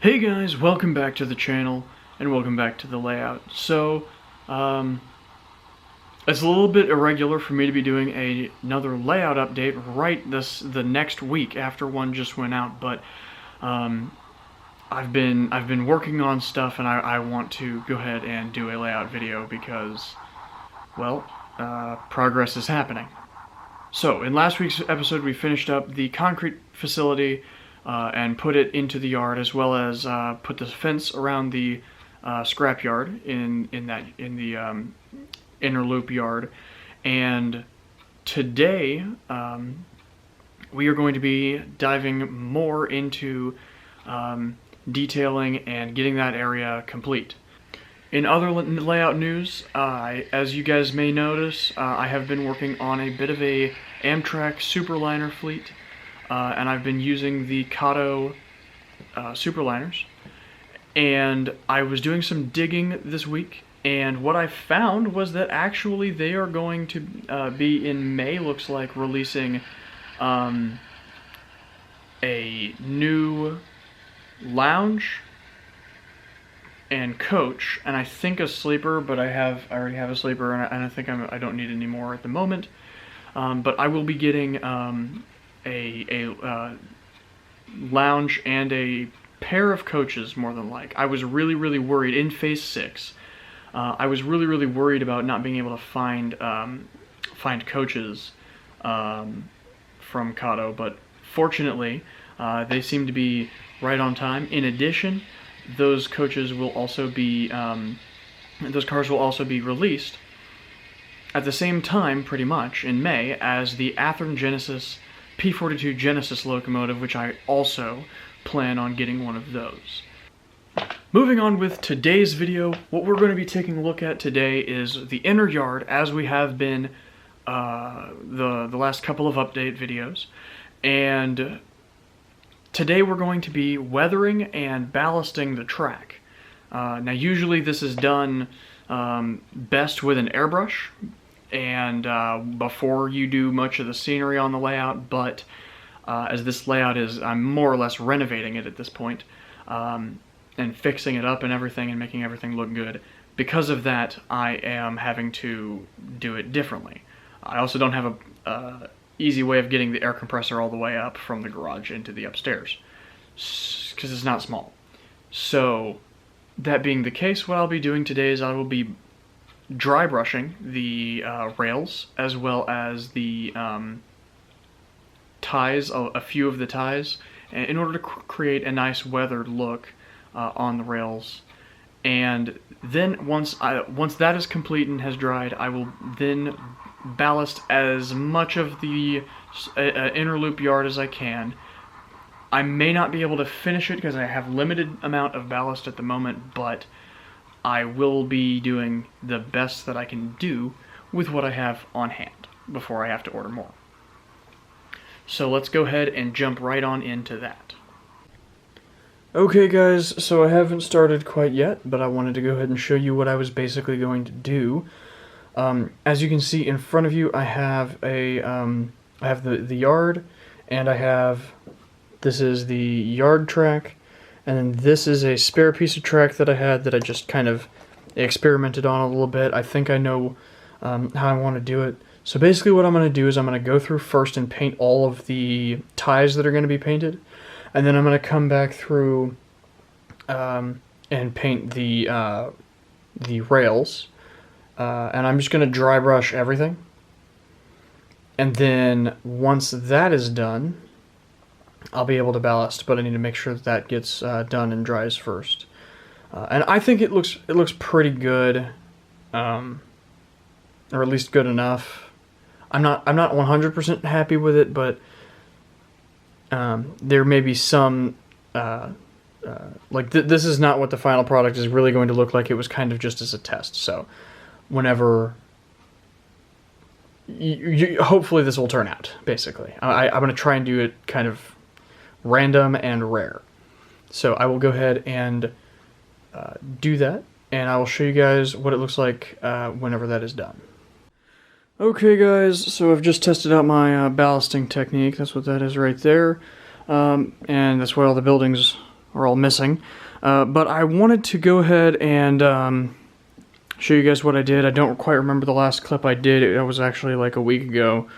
Hey guys, welcome back to the channel, and welcome back to the layout. So, it's a little bit irregular for me to be doing another layout update the next week after one just went out, but I've been working on stuff, and I want to go ahead and do a layout video because, well, progress is happening. So, in last week's episode, we finished up the concrete facility and put it into the yard, as well as put the fence around the scrap yard in the inner loop yard. And today we are going to be diving more into detailing and getting that area complete. In other layout news, as you guys may notice, I have been working on a bit of a Amtrak Superliner fleet, and I've been using the Kato Superliners. And I was doing some digging this week, and what I found was that actually they are going to be in May, looks like, releasing a new lounge and coach, and I think a sleeper, but I already have a sleeper, and I think I don't need any more at the moment. But I will be getting a lounge and a pair of coaches, more than like. I was really worried in Phase 6. I was really worried about not being able to find coaches from Kato, but fortunately they seem to be right on time. In addition, those coaches will also be, those cars will also be released at the same time, pretty much, in May, as the Athearn Genesis P42 Genesis locomotive, which I also plan on getting one of those. Moving on with today's video, what we're going to be taking a look at today is the inner yard, as we have been the last couple of update videos. And today we're going to be weathering and ballasting the track. Now usually this is done best with an airbrush and before you do much of the scenery on the layout, but as this layout is, I'm more or less renovating it at this point, and fixing it up and everything and making everything look good. Because of that, I am having to do it differently. I also don't have a easy way of getting the air compressor all the way up from the garage into the upstairs, because it's not small. So, that being the case, what I'll be doing today is I will be dry brushing the rails, as well as the ties, a few of the ties, in order to create a nice weathered look on the rails. And then once that is complete and has dried, I will then ballast as much of the inner loop yard as I can. I may not be able to finish it because I have limited amount of ballast at the moment, but I will be doing the best that I can do with what I have on hand before I have to order more. So let's go ahead and jump right on into that. Okay guys, so I haven't started quite yet, but I wanted to go ahead and show you what I was basically going to do. As you can see in front of you, I have I have the yard, and this is the yard track, and then this is a spare piece of track that I had that I just kind of experimented on a little bit. I think I know how I want to do it. So basically what I'm going to do is I'm going to go through first and paint all of the ties that are going to be painted, and then I'm going to come back through and paint the rails, and I'm just going to dry brush everything. And then once that is done, I'll be able to ballast, but I need to make sure that gets done and dries first. And I think it looks pretty good, or at least good enough. I'm not 100% happy with it, but there may be some this is not what the final product is really going to look like. It was kind of just as a test. So whenever hopefully this will turn out. Basically, I'm going to try and do it kind of random and rare. So I will go ahead and do that, and I will show you guys what it looks like whenever that is done. Okay guys, so I've just tested out my ballasting technique. That's what that is right there. And that's why all the buildings are all missing. But I wanted to go ahead and show you guys what I did. I don't quite remember the last clip I did. It was actually like a week ago.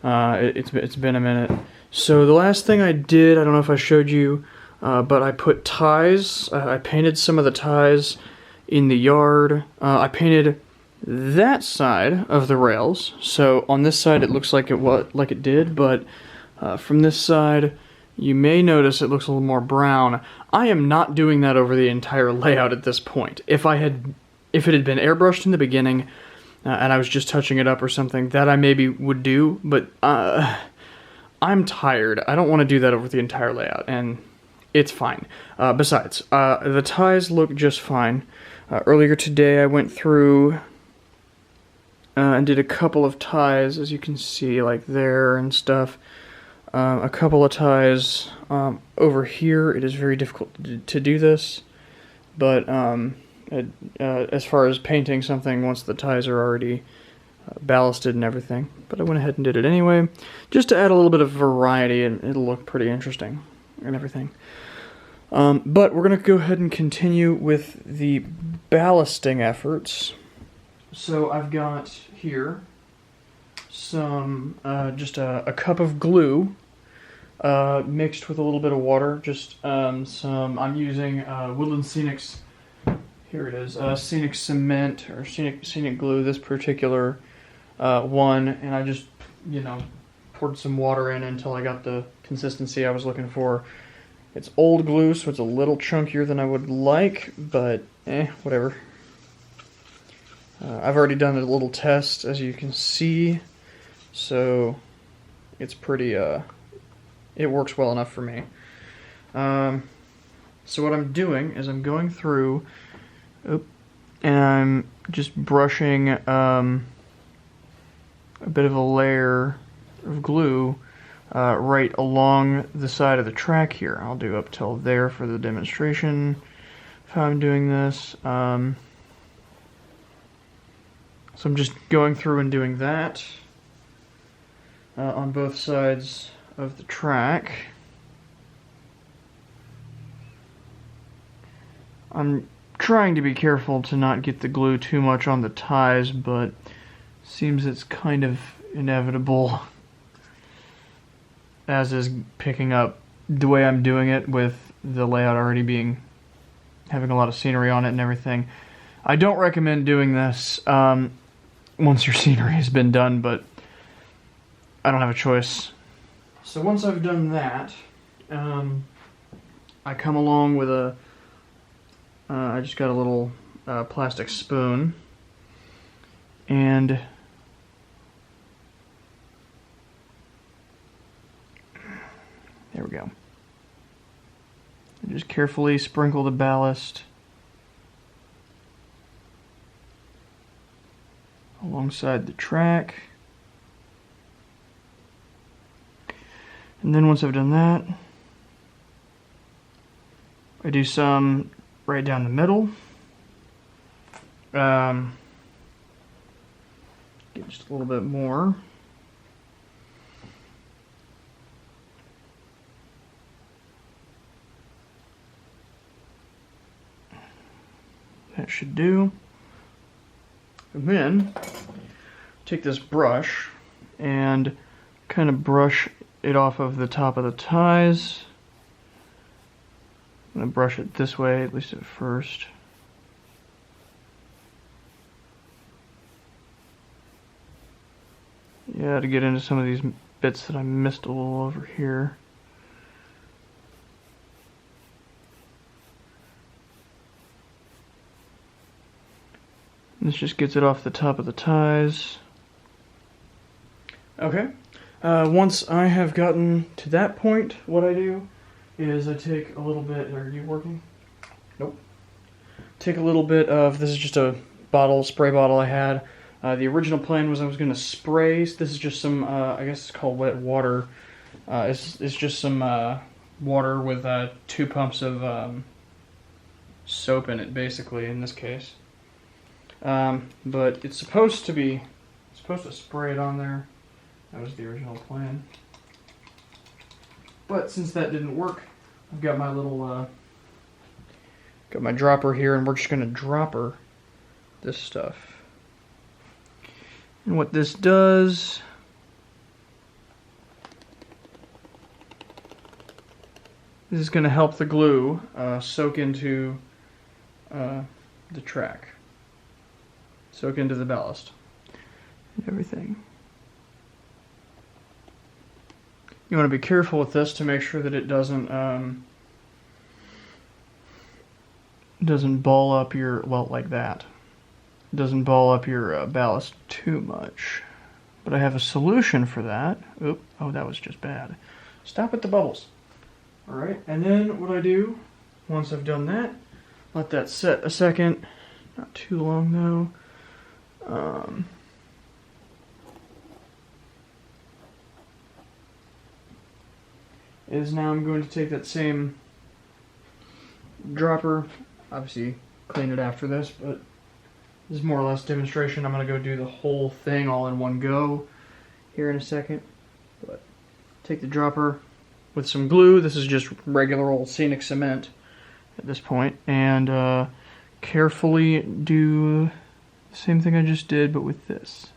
It's been a minute. So the last thing I did, I don't know if I showed you, but I put ties. I painted some of the ties in the yard. I painted that side of the rails. So on this side it looks like it did, but from this side you may notice it looks a little more brown. I am not doing that over the entire layout at this point. If it had been airbrushed in the beginning and I was just touching it up or something, that I maybe would do, but I'm tired. I don't want to do that over the entire layout, and it's fine. Besides, the ties look just fine. Earlier today I went through and did a couple of ties, as you can see, like there and stuff. A couple of ties over here. It is very difficult to do this, but as far as painting something once the ties are already ballasted and everything. But I went ahead and did it anyway, just to add a little bit of variety, and it'll look pretty interesting and everything. But we're going to go ahead and continue with the ballasting efforts. So I've got here some, just a cup of glue mixed with a little bit of water. Just I'm using Woodland Scenic's, here it is, Scenic Cement, or Scenic Glue, this particular one, and I just, poured some water in until I got the consistency I was looking for. It's old glue, so it's a little chunkier than I would like, but whatever. I've already done a little test, as you can see, so it's pretty, it works well enough for me. So what I'm doing is I'm going through, and I'm just brushing a bit of a layer of glue right along the side of the track here. I'll do up till there for the demonstration of how I'm doing this. So I'm just going through and doing that on both sides of the track. I'm trying to be careful to not get the glue too much on the ties, but seems it's kind of inevitable, as is picking up the way I'm doing it with the layout already having a lot of scenery on it and everything. I don't recommend doing this once your scenery has been done, but I don't have a choice. So once I've done that, I come along with I just got a little plastic spoon, and there we go. And just carefully sprinkle the ballast alongside the track. And then once I've done that, I do some right down the middle. Get just a little bit more. That should do. And then take this brush and kind of brush it off of the top of the ties. I'm going to brush it this way, at least at first. Yeah, to get into some of these bits that I missed a little over here. This just gets it off the top of the ties. Okay. Once I have gotten to that point, what I do is I take a little bit. Are you working? Nope. Take a little bit of, this is just a spray bottle I had. The original plan was I was going to spray. This is just some, I guess it's called wet water. It's just some water with 2 pumps of soap in it, basically, in this case. But it's supposed to spray it on there. That was the original plan. But since that didn't work, I've got my little Got my dropper here, and we're just going to dropper this stuff. And what this does, this is going to help the glue soak into the track, soak into the ballast and everything. You want to be careful with this to make sure that it doesn't ball up your, well, like that. It doesn't ball up your ballast too much. But I have a solution for that. Oop, oh, that was just bad. Stop at the bubbles. Alright, and then what I do, once I've done that, let that set a second. Not too long though. Is now I'm going to take that same dropper, obviously clean it after this, but this is more or less demonstration. I'm going to go do the whole thing all in one go here in a second. But take the dropper with some glue. This is just regular old scenic cement at this point, and carefully do the same thing I just did, but with this.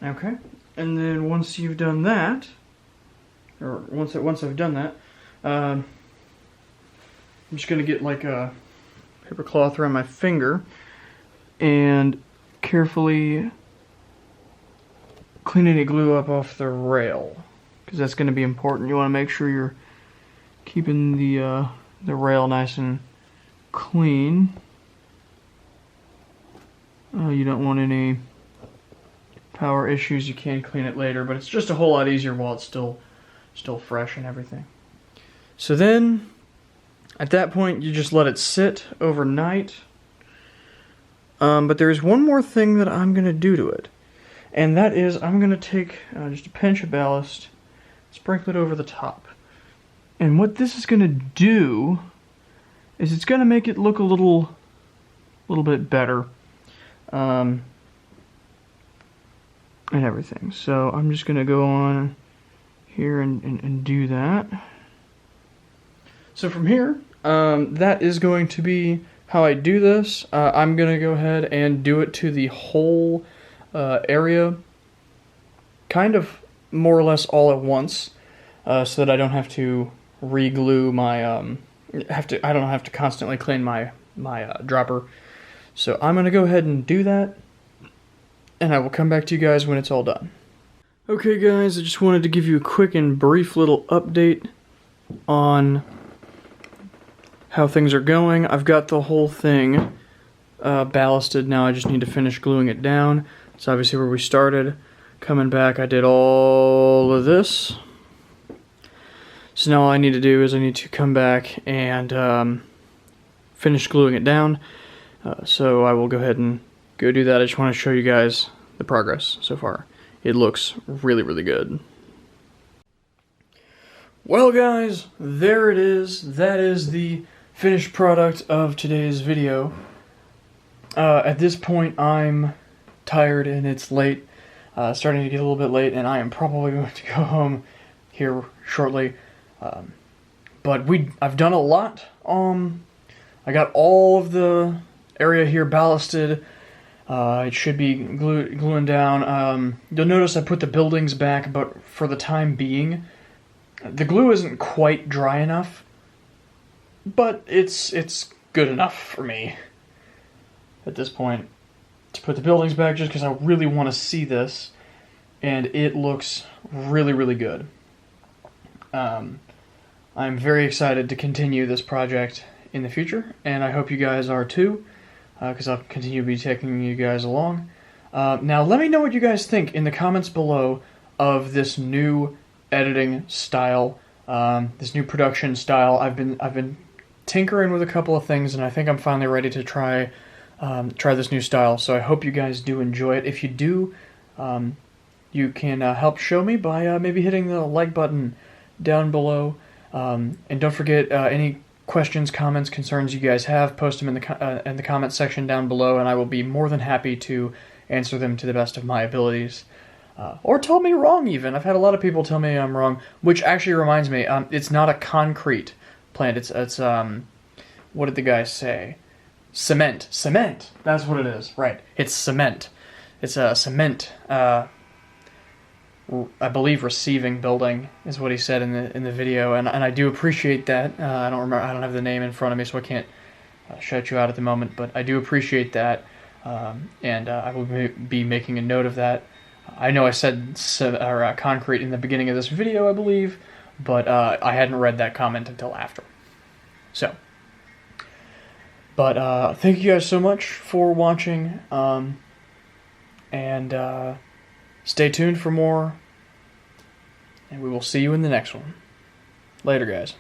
Okay, and then once you've done that, or once I've done that, I'm just gonna get like a paper cloth around my finger and carefully clean any glue up off the rail, because that's going to be important. You want to make sure you're keeping the rail nice and clean. You don't want any power issues. You can clean it later, but it's just a whole lot easier while it's still fresh and everything. So then, at that point, you just let it sit overnight. But there's one more thing that I'm going to do to it, and that is I'm going to take just a pinch of ballast, sprinkle it over the top. And what this is going to do is it's going to make it look a little bit better. And everything. So I'm just going to go on here and do that. So from here, that is going to be how I do this. I'm going to go ahead and do it to the whole area, kind of more or less all at once, so that I don't have to re-glue my, I don't have to constantly clean my dropper. So I'm going to go ahead and do that, and I will come back to you guys when it's all done. Okay guys, I just wanted to give you a quick and brief little update on how things are going. I've got the whole thing ballasted. Now I just need to finish gluing it down. It's obviously where we started. Coming back, I did all of this. So now all I need to do is I need to come back and finish gluing it down. So I will go ahead and go do that. I just want to show you guys the progress so far. It looks really good. Well guys, there it is. That is the finished product of today's video. At this point I'm tired and it's late, starting to get a little bit late, and I am probably going to go home here shortly. But I've done a lot. I got all of the area here ballasted. It should be gluing down. You'll notice I put the buildings back, but for the time being, the glue isn't quite dry enough, but it's good enough for me at this point to put the buildings back, just because I really want to see this, and it looks really good. I'm very excited to continue this project in the future, and I hope you guys are too, because I'll continue to be taking you guys along. Now let me know what you guys think in the comments below of this new editing style, this new production style. I've been tinkering with a couple of things, and I think I'm finally ready to try this new style. So I hope you guys do enjoy it. If you do, you can help show me by maybe hitting the like button down below. And don't forget, any questions, comments, concerns you guys have, post them in the comments section down below, and I will be more than happy to answer them to the best of my abilities. Or tell me wrong, even. I've had a lot of people tell me I'm wrong, which actually reminds me, it's not a concrete plant. It's what did the guy say? Cement. Cement! That's what it is. Right. It's cement. It's a cement, I believe, receiving building is what he said in the video, and I do appreciate that. I don't have the name in front of me, so I can't shout you out at the moment, but I do appreciate that, and I will be making a note of that. I know I said concrete in the beginning of this video, I believe, but I hadn't read that comment until after. So, but thank you guys so much for watching, and stay tuned for more, and we will see you in the next one. Later, guys.